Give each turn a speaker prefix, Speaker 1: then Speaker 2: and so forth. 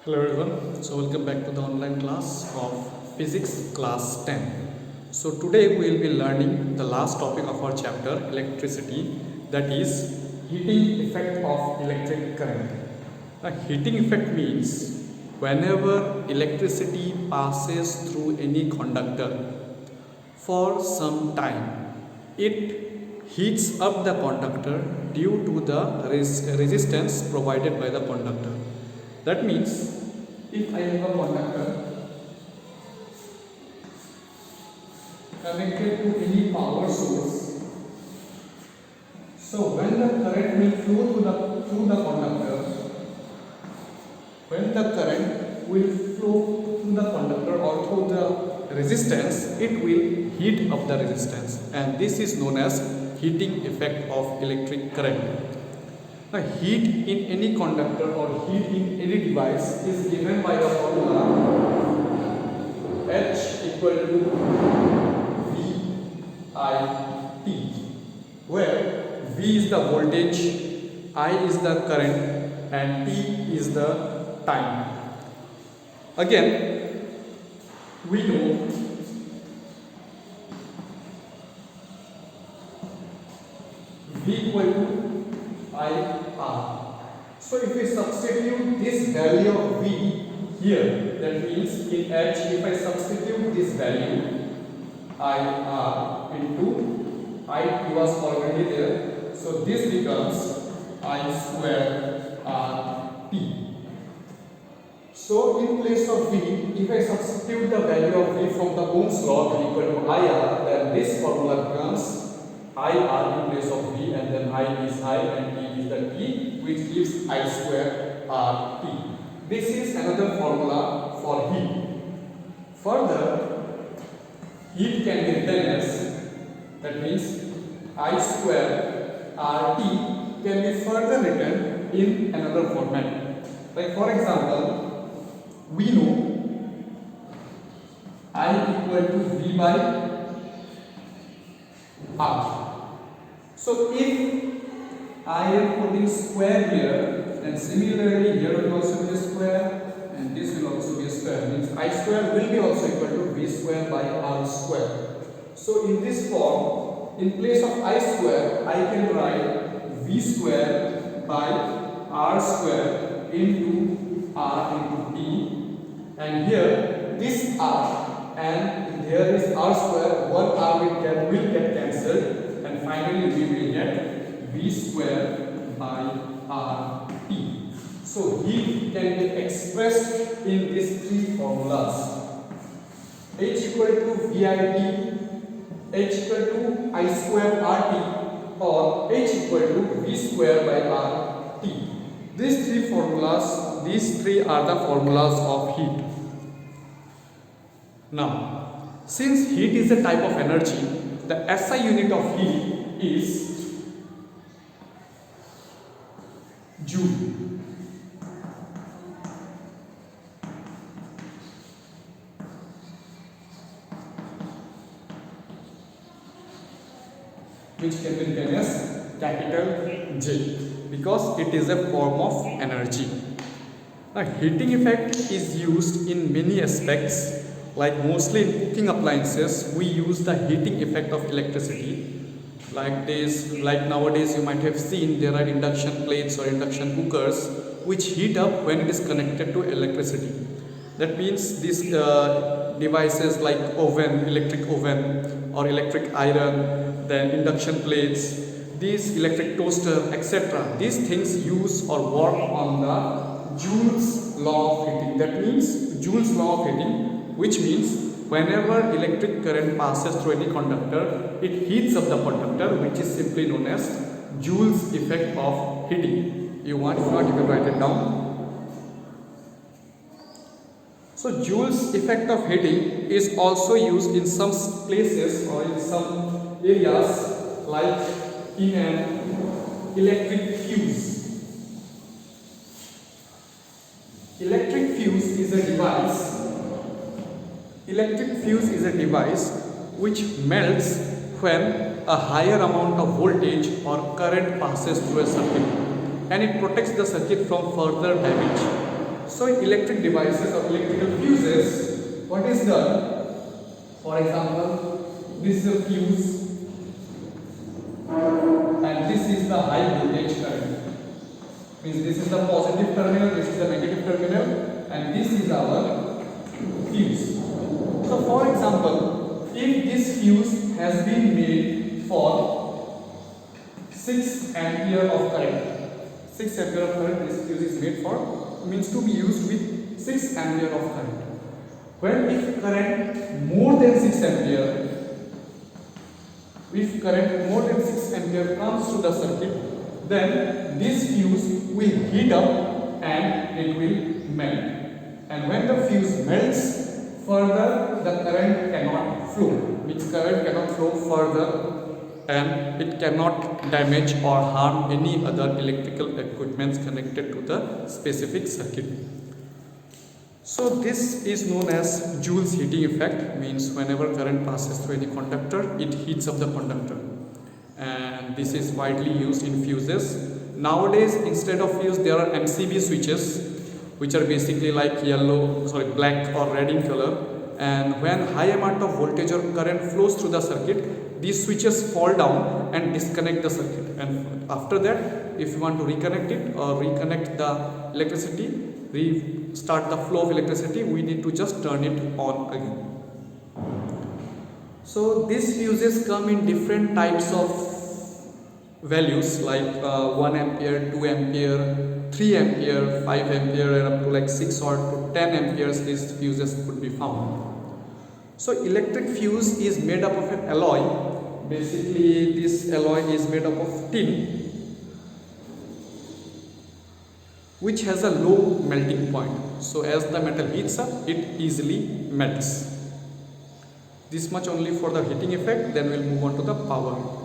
Speaker 1: Hello everyone, so welcome back to the online class of physics class 10. So today we will be learning the last topic of our chapter electricity, that is heating effect of electric current. Heating effect means whenever electricity passes through any conductor for some time, it heats up the conductor due to the resistance provided by the conductor. That means if I have a conductor connected to any power source, so when the current will flow through the conductor, when the current will flow through the conductor or through the resistance, it will heat up the resistance, and this is known as heating effect of electric current. Now, heat in any conductor or heat in any device is given by the formula H equal to VIT, where V is the voltage, I is the current, and T is the time. Again, we know V equal to IR. So if we substitute this value of V here, that means in H, if I substitute this value IR into IT was already there, so this becomes I square RT. So in place of V, if I substitute the value of V from the Ohm's law equal to IR, then this formula becomes IR in place of V, and then I is I and T is the T, which gives I square RT. This is another formula for heat. Further, heat can be written as, that means I square RT can be further written in another format. Like for example, we know I equal to V by R. So if I am putting square here, then similarly here will also be a square, and this will also be a square. Means I square will be also equal to V square by R square. So in this form, in place of I square, I can write V square by R square into R into T, and here this R and here is R square, one R will get cancelled, and finally we will get V square by RT. So heat can be expressed in these three formulas: H equal to VIT, H equal to I square RT, or H equal to V square by RT. These three formulas, these three are the formulas of heat. Now, since heat is a type of energy, the SI unit of heat is joule. Which can be written as capital J, because it is a form of energy. A heating effect is used in many aspects, like mostly in cooking appliances we use the heating effect of electricity. Like nowadays you might have seen there are induction plates or induction cookers which heat up when it is connected to electricity. That means these devices like oven, electric oven or electric iron, then induction plates, these electric toaster, etc. These things use or work on the Joule's law of heating. That means Joule's law of heating, which means whenever electric current passes through any conductor, it heats up the conductor, which is simply known as Joule's effect of heating. If not, you can write it down. So Joule's effect of heating is also used in some places or in some areas, like in an electric fuse. Electric fuse is a device which melts when a higher amount of voltage or current passes through a circuit, and it protects the circuit from further damage. So in electric devices or electrical fuses, what is done? For example, this is a fuse and this is the high voltage current. Means this is the positive terminal, this is the negative terminal, and this is our fuse. So for example, if this fuse has been made for 6 ampere of current, 6 ampere of current this fuse is made for, means to be used with 6 ampere of current. When if current more than 6 ampere, if current more than 6 ampere comes to the circuit, then this fuse will heat up and it will melt. And when the fuse melts, further the current cannot flow, means current cannot flow further and it cannot damage or harm any other electrical equipments connected to the specific circuit. So this is known as Joule's heating effect, means whenever current passes through any conductor, it heats up the conductor. And this is widely used in fuses. Nowadays, instead of fuse, there are MCB switches, which are basically like black or red in color. And when high amount of voltage or current flows through the circuit, these switches fall down and disconnect the circuit. And after that, if you want to reconnect it or reconnect the electricity, restart the flow of electricity, we need to just turn it on again. So these fuses come in different types of values like 1 ampere, 2 ampere, 3 ampere, 5 ampere and up to like 6 or to 10 amperes these fuses could be found. So electric fuse is made up of an alloy. Basically this alloy is made up of tin, which has a low melting point. So as the metal heats up, it easily melts. This much only for the heating effect, then we'll move on to the power.